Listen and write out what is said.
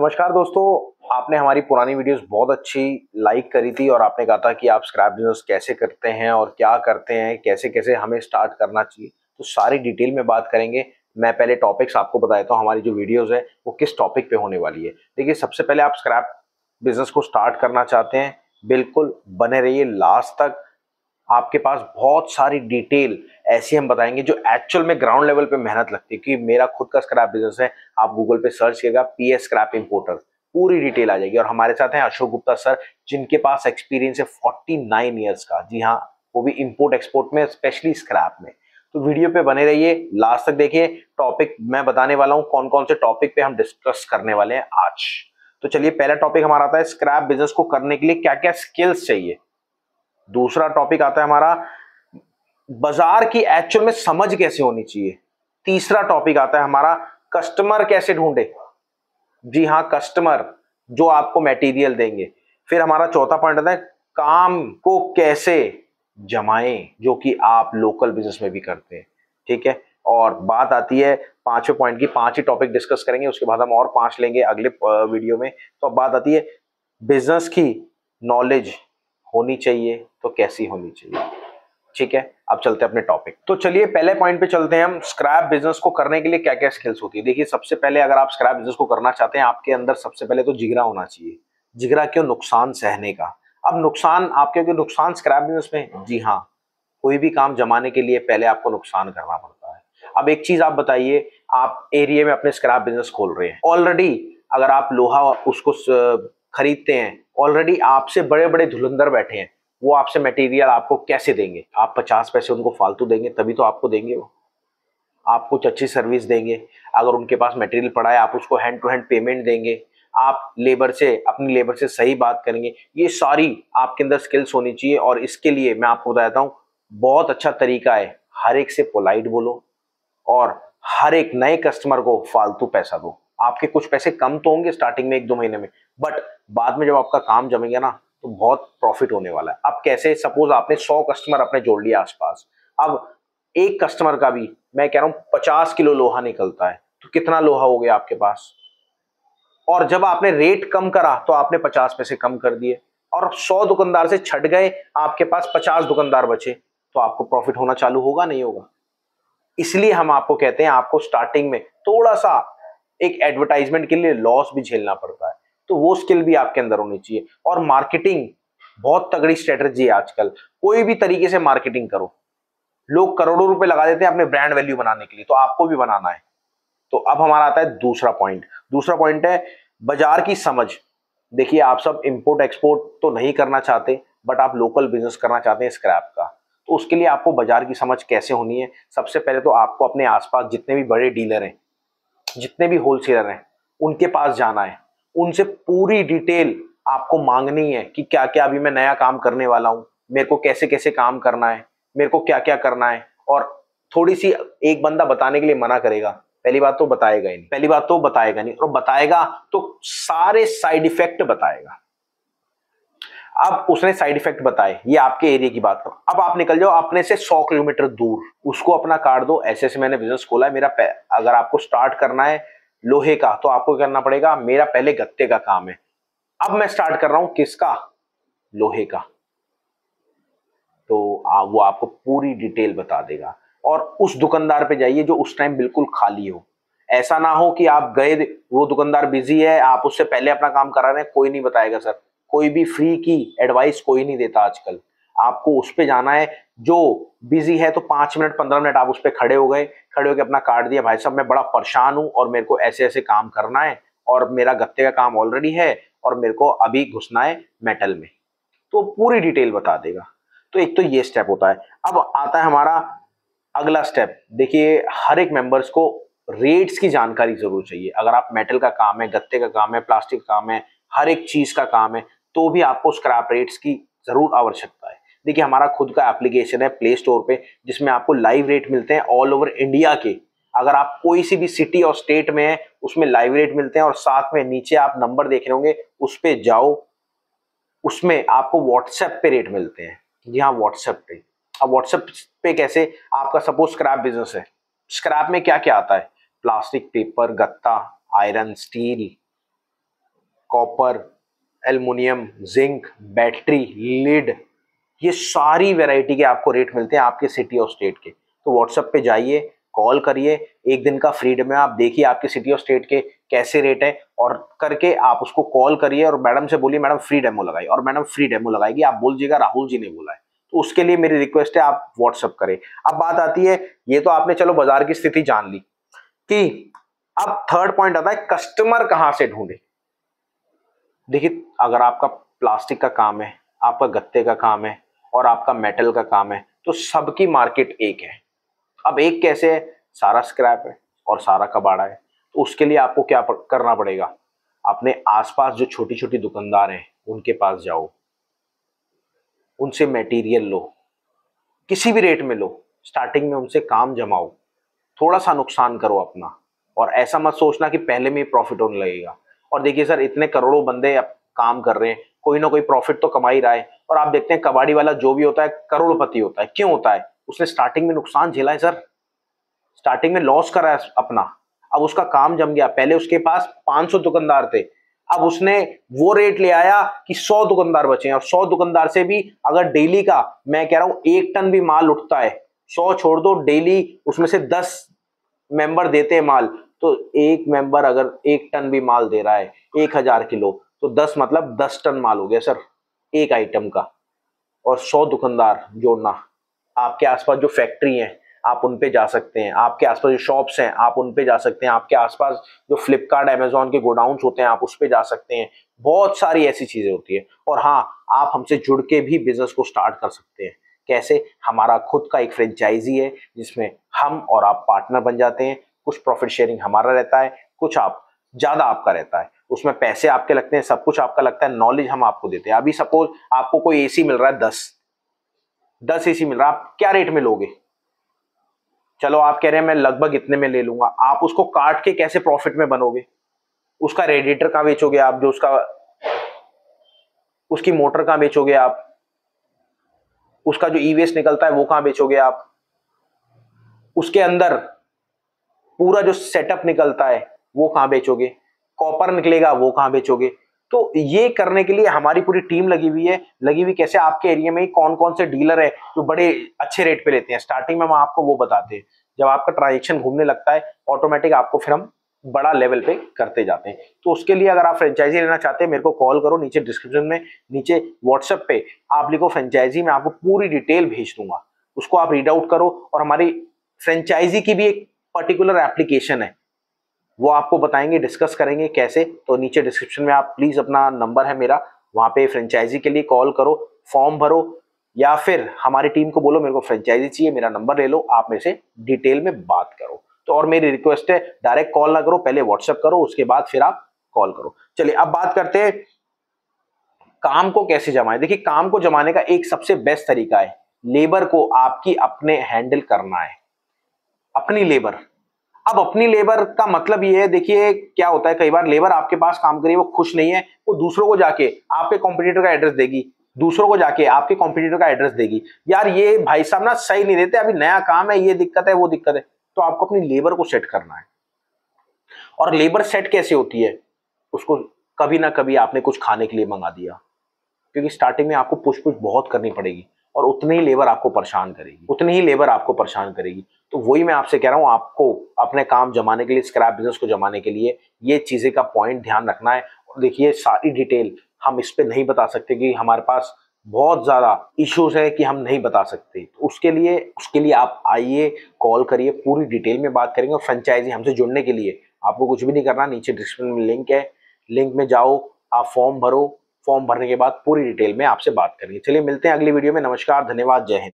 नमस्कार दोस्तों, आपने हमारी पुरानी वीडियोस बहुत अच्छी लाइक करी थी और आपने कहा था कि आप स्क्रैप बिजनेस कैसे करते हैं और क्या करते हैं, कैसे कैसे हमें स्टार्ट करना चाहिए। तो सारी डिटेल में बात करेंगे। मैं पहले टॉपिक्स आपको बता देता हूँ, हमारी जो वीडियोस है वो किस टॉपिक पे होने वाली है। देखिए, सबसे पहले आप स्क्रैप बिजनेस को स्टार्ट करना चाहते हैं, बिल्कुल बने रहिए लास्ट तक। आपके पास बहुत सारी डिटेल ऐसी हम बताएंगे जो एक्चुअल में ग्राउंड लेवल पे मेहनत लगती है। कि मेरा खुद का स्क्रैप बिजनेस है, आप गूगल पे सर्च करिएगा पीएस स्क्रैप इंपोर्टर, पूरी डिटेल आ जाएगी। और हमारे साथ हैं अशोक गुप्ता सर, जिनके पास एक्सपीरियंस है 49 ईयर्स का। जी हाँ, वो भी इंपोर्ट एक्सपोर्ट में, स्पेशली स्क्रैप में। तो वीडियो पे बने रहिए, लास्ट तक देखिए। टॉपिक मैं बताने वाला हूँ कौन कौन से टॉपिक पे हम डिस्कस करने वाले हैं आज। तो चलिए, पहला टॉपिक हमारा आता है स्क्रैप बिजनेस को करने के लिए क्या क्या स्किल्स चाहिए। दूसरा टॉपिक आता है हमारा बाजार की एक्चुअल में समझ कैसे होनी चाहिए। तीसरा टॉपिक आता है हमारा कस्टमर कैसे ढूंढे। जी हाँ, कस्टमर जो आपको मटेरियल देंगे। फिर हमारा चौथा पॉइंट आता है काम को कैसे जमाएं, जो कि आप लोकल बिजनेस में भी करते हैं। ठीक है, और बात आती है पांचवें पॉइंट की। पांच ही टॉपिक डिस्कस करेंगे, उसके बाद हम और पांच लेंगे अगले वीडियो में। तो अब बात आती है बिजनेस की नॉलेज होनी चाहिए तो कैसी होनी चाहिए। ठीक है, अब चलते हैं अपने टॉपिक। तो चलिए पहले पॉइंट पे चलते हैं हम। स्क्रैप बिजनेस को करने के लिए क्या क्या स्किल्स होती है। देखिए, सबसे पहले अगर आप स्क्रैप बिजनेस को करना चाहते हैं, आपके अंदर सबसे पहले तो जिगरा होना चाहिए। जिगरा क्यों? नुकसान सहने का। अब नुकसान आपके क्यों? नुकसान स्क्रैप बिजनेस में, जी हाँ, कोई भी काम जमाने के लिए पहले आपको नुकसान करना पड़ता है। अब एक चीज आप बताइए, आप एरिया में अपने स्क्रैप बिजनेस खोल रहे हैं ऑलरेडी। अगर आप लोहा उसको खरीदते हैं, ऑलरेडी आपसे बड़े बड़े धुरंधर बैठे हैं, वो आपसे मटेरियल आपको कैसे देंगे? आप 50 पैसे उनको फालतू देंगे तभी तो आपको देंगे। वो आप कुछ अच्छी सर्विस देंगे। अगर उनके पास मटेरियल पड़ा है, आप उसको हैंड टू हैंड पेमेंट देंगे। आप लेबर से, अपनी लेबर से सही बात करेंगे। ये सारी आपके अंदर स्किल्स होनी चाहिए। और इसके लिए मैं आपको बताता हूँ, बहुत अच्छा तरीका है, हर एक से पोलाइट बोलो और हर एक नए कस्टमर को फालतू पैसा दो। आपके कुछ पैसे कम तो होंगे स्टार्टिंग में, एक दो महीने में, बट बाद में जब आपका काम जमेगा ना, तो बहुत प्रॉफिट होने वाला है। अब कैसे? सपोज आपने 100 कस्टमर अपने जोड़ लिया आसपास। अब एक कस्टमर का भी मैं कह रहा हूं 50 किलो लोहा निकलता है, तो कितना लोहा हो गया आपके पास? और जब आपने रेट कम करा तो आपने 50 पैसे कम कर दिए, और 100 दुकानदार से छट गए, आपके पास 50 दुकानदार बचे, तो आपको प्रॉफिट होना चालू होगा नहीं होगा? इसलिए हम आपको कहते हैं, आपको स्टार्टिंग में थोड़ा सा एक एडवर्टाइजमेंट के लिए लॉस भी झेलना पड़ता है। तो वो स्किल भी आपके अंदर होनी चाहिए। और मार्केटिंग बहुत तगड़ी स्ट्रेटजी है आजकल। कोई भी तरीके से मार्केटिंग करो। लोग करोड़ों रुपए लगा देते हैं अपने ब्रांड वैल्यू बनाने के लिए, तो आपको भी बनाना है। तो अब हमारा आता है दूसरा पॉइंट। दूसरा पॉइंट है बाजार की समझ। देखिए, आप सब इंपोर्ट एक्सपोर्ट तो नहीं करना चाहते, बट आप लोकल बिजनेस करना चाहते हैं स्क्रैप का। तो उसके लिए आपको बाजार की समझ कैसे होनी है? सबसे पहले तो आपको अपने आसपास जितने भी बड़े डीलर हैं, जितने भी होलसेलर हैं, उनके पास जाना है। उनसे पूरी डिटेल आपको मांगनी है कि क्या क्या अभी मैं नया काम करने वाला हूं, मेरे को कैसे कैसे काम करना है, मेरे को क्या क्या करना है। और थोड़ी सी, एक बंदा बताने के लिए मना करेगा, पहली बात तो बताएगा ही नहीं, पहली बात तो बताएगा नहीं, और बताएगा तो सारे साइड इफेक्ट बताएगा। अब उसने साइड इफेक्ट बताए, ये आपके एरिया की बात करो। अब आप निकल जाओ अपने से 100 किलोमीटर दूर, उसको अपना कार्ड दो, ऐसे ऐसे मैंने बिजनेस खोला है, मेरा अगर आपको स्टार्ट करना है लोहे का, तो आपको करना पड़ेगा, मेरा पहले गत्ते का काम है, अब मैं स्टार्ट कर रहा हूं किसका? लोहे का। तो वो आपको पूरी डिटेल बता देगा। और उस दुकानदार पे जाइए जो उस टाइम बिल्कुल खाली हो। ऐसा ना हो कि आप गए, वो दुकानदार बिजी है, आप उससे पहले अपना काम करा रहे हैं, कोई नहीं बताएगा सर। कोई भी फ्री की एडवाइस कोई नहीं देता आजकल। आपको उस पे जाना है जो बिजी है। तो 5 मिनट 15 मिनट आप उस पे खड़े हो गए, खड़े होकर अपना कार्ड दिया, भाई साहब मैं बड़ा परेशान हूं और मेरे को ऐसे ऐसे काम करना है, और मेरा गत्ते का काम ऑलरेडी है, और मेरे को अभी घुसना है मेटल में। तो पूरी डिटेल बता देगा। तो एक तो ये स्टेप होता है। अब आता है हमारा अगला स्टेप। देखिए, हर एक मेंबर्स को रेट्स की जानकारी जरूर चाहिए। अगर आप मेटल का काम है, गत्ते का काम है, प्लास्टिक का काम है, हर एक चीज का काम है, तो भी आपको स्क्रैप रेट्स की जरूर आवश्यकता है। देखिए, हमारा खुद का एप्लीकेशन है प्ले स्टोर पे, जिसमें आपको लाइव रेट मिलते हैं ऑल ओवर इंडिया के। अगर आप कोई सी भी सिटी और स्टेट में है, उसमें लाइव रेट मिलते हैं। और साथ में नीचे आप नंबर देख रहे होंगे, उस पे जाओ, उसमें आपको व्हाट्सएप पे रेट मिलते हैं। जी हाँ, व्हाट्सएप पे। अब व्हाट्सएप पे कैसे? आपका सपोज स्क्रैप बिजनेस है, स्क्रैप में क्या क्या आता है? प्लास्टिक, पेपर, गत्ता, iron, steel, copper, aluminium, zinc, battery, lead, ये सारी वैरायटी के आपको रेट मिलते हैं आपके सिटी और स्टेट के। तो व्हाट्सएप पे जाइए, कॉल करिए, एक दिन का फ्री डेमो है, आप देखिए आपके सिटी और स्टेट के कैसे रेट है, और करके आप उसको कॉल करिए और मैडम से बोलिए मैडम फ्री डेमो लगाइए, और मैडम फ्री डेमो लगाएगी, आप बोल दीजिएगा राहुल जी ने बोला है। तो उसके लिए मेरी रिक्वेस्ट है आप व्हाट्सएप करें। अब बात आती है, ये तो आपने चलो बाजार की स्थिति जान ली, कि अब थर्ड पॉइंट आता है कस्टमर कहां से ढूंढे। देखिए अगर आपका प्लास्टिक का काम है, आपका गत्ते का काम है और आपका मेटल का काम है, तो सबकी मार्केट एक है। अब एक कैसे है, सारा स्क्रैप है और सारा कबाड़ा है। तो उसके लिए आपको क्या करना पड़ेगा, अपने आसपास जो छोटी छोटी दुकानदार हैं उनके पास जाओ, उनसे मटेरियल लो, किसी भी रेट में लो, स्टार्टिंग में उनसे काम जमाओ, थोड़ा सा नुकसान करो अपना, और ऐसा मत सोचना कि पहले में ही प्रॉफिट होने लगेगा। और देखिए सर, इतने करोड़ों बंदे अब काम कर रहे हैं, कोई ना कोई प्रॉफिट तो कमा ही रहा है। और आप देखते हैं कबाड़ी वाला जो भी होता है करोड़पति होता है, क्यों होता है, उसने स्टार्टिंग में नुकसान झेला है सर, स्टार्टिंग में लॉस करा है अपना। अब उसका काम जम गया, पहले उसके पास 500 दुकानदार थे, अब उसने वो रेट ले आया कि 100 दुकानदार बचे हैं, और 100 दुकानदार से भी अगर डेली का, मैं कह रहा हूं 1 टन भी माल उठता है, 100 छोड़ दो, डेली उसमें से 10 मेंबर देते हैं माल, तो एक मेंबर अगर 1 टन भी माल दे रहा है, 1000 किलो, तो 10 मतलब 10 टन माल हो गया सर एक आइटम का। और 100 दुकानदार जोड़ना, आपके आसपास जो फैक्ट्री हैं आप उन पे जा सकते हैं, आपके आसपास जो शॉप्स हैं आप उन पे जा सकते हैं, आपके आसपास जो फ्लिपकार्ट अमेजोन के गोडाउन्स होते हैं आप उस पे जा सकते हैं। बहुत सारी ऐसी चीजें होती है। और हाँ, आप हमसे जुड़ के भी बिजनेस को स्टार्ट कर सकते हैं। कैसे, हमारा खुद का एक फ्रेंचाइजी है जिसमें हम और आप पार्टनर बन जाते हैं, कुछ प्रॉफिट शेयरिंग हमारा रहता है, कुछ आप ज्यादा आपका रहता है, उसमें पैसे आपके लगते हैं, सब कुछ आपका लगता है, नॉलेज हम आपको देते हैं। अभी सपोज आपको कोई एसी मिल रहा है 10 एसी मिल रहा है, आप क्या रेट में लोगे, चलो आप कह रहे हैं मैं लगभग इतने में ले लूंगा, आप उसको काट के कैसे प्रॉफिट में बनोगे, उसका रेडिएटर कहां बेचोगे आप, जो उसका उसकी मोटर कहां बेचोगे आप, उसका जो ई वेस्ट निकलता है वो कहां बेचोगे आप, उसके अंदर पूरा जो सेटअप निकलता है वो कहां बेचोगे, कॉपर निकलेगा वो कहां बेचोगे। तो ये करने के लिए हमारी पूरी टीम लगी हुई है। लगी हुई कैसे, आपके एरिया में कौन कौन से डीलर है जो बड़े अच्छे रेट पे लेते हैं, स्टार्टिंग में हम आपको वो बताते हैं। जब आपका ट्रांजेक्शन घूमने लगता है ऑटोमेटिक आपको फिर हम बड़ा लेवल पे करते जाते हैं। तो उसके लिए अगर आप फ्रेंचाइजी लेना चाहते हैं मेरे को कॉल करो, नीचे डिस्क्रिप्शन में, नीचे व्हाट्सएप पे आप लिखो फ्रेंचाइजी, मैं आपको पूरी डिटेल भेज दूंगा, उसको आप रीड आउट करो। और हमारी फ्रेंचाइजी की भी एक पर्टिकुलर एप्लीकेशन है, वो आपको बताएंगे, डिस्कस करेंगे कैसे। तो नीचे डिस्क्रिप्शन में आप प्लीज, अपना नंबर है मेरा, वहां पे फ्रेंचाइजी के लिए कॉल करो, फॉर्म भरो, या फिर हमारी टीम को बोलो मेरे को फ्रेंचाइजी चाहिए, मेरा नंबर ले लो, आप मेरे से डिटेल में बात करो। तो और मेरी रिक्वेस्ट है, डायरेक्ट कॉल ना करो, पहले व्हाट्सएप करो, उसके बाद फिर आप कॉल करो। चलिए अब बात करते हैं काम को कैसे जमाएं। देखिए काम को जमाने का एक सबसे बेस्ट तरीका है, लेबर को आपकी अपने हैंडल करना है, अपनी लेबर। अब अपनी लेबर का मतलब ये है, देखिए क्या होता है, कई बार लेबर आपके पास काम करिए, वो खुश नहीं है, वो दूसरों को जाके आपके कॉम्पिटिटर का एड्रेस देगी, दूसरों को जाके आपके कॉम्पिटिटर का एड्रेस देगी, यार ये भाई साहब ना सही नहीं देते, अभी नया काम है, ये दिक्कत है वो दिक्कत है। तो आपको अपनी लेबर को सेट करना है। और लेबर सेट कैसे होती है, उसको कभी ना कभी आपने कुछ खाने के लिए मंगा दिया, क्योंकि स्टार्टिंग में आपको पुश पुश बहुत करनी पड़ेगी, और उतनी ही लेबर आपको परेशान करेगी, उतनी ही लेबर आपको परेशान करेगी। तो वही मैं आपसे कह रहा हूं, आपको अपने काम जमाने के लिए, स्क्रैप बिजनेस को जमाने के लिए ये चीजें का पॉइंट ध्यान रखना है। और देखिए सारी डिटेल हम इस पे नहीं बता सकते, कि हमारे पास बहुत ज्यादा इश्यूज है कि हम नहीं बता सकते। तो उसके लिए आप आइए, कॉल करिए, पूरी डिटेल में बात करेंगे। और फ्रेंचाइजी हमसे जुड़ने के लिए आपको कुछ भी नहीं करना, नीचे डिस्क्रिप्शन में लिंक है, लिंक में जाओ, आप फॉर्म भरो, फॉर्म भरने के बाद पूरी डिटेल में आपसे बात करेंगे। चलिए मिलते हैं अगली वीडियो में। नमस्कार, धन्यवाद, जय हिंद।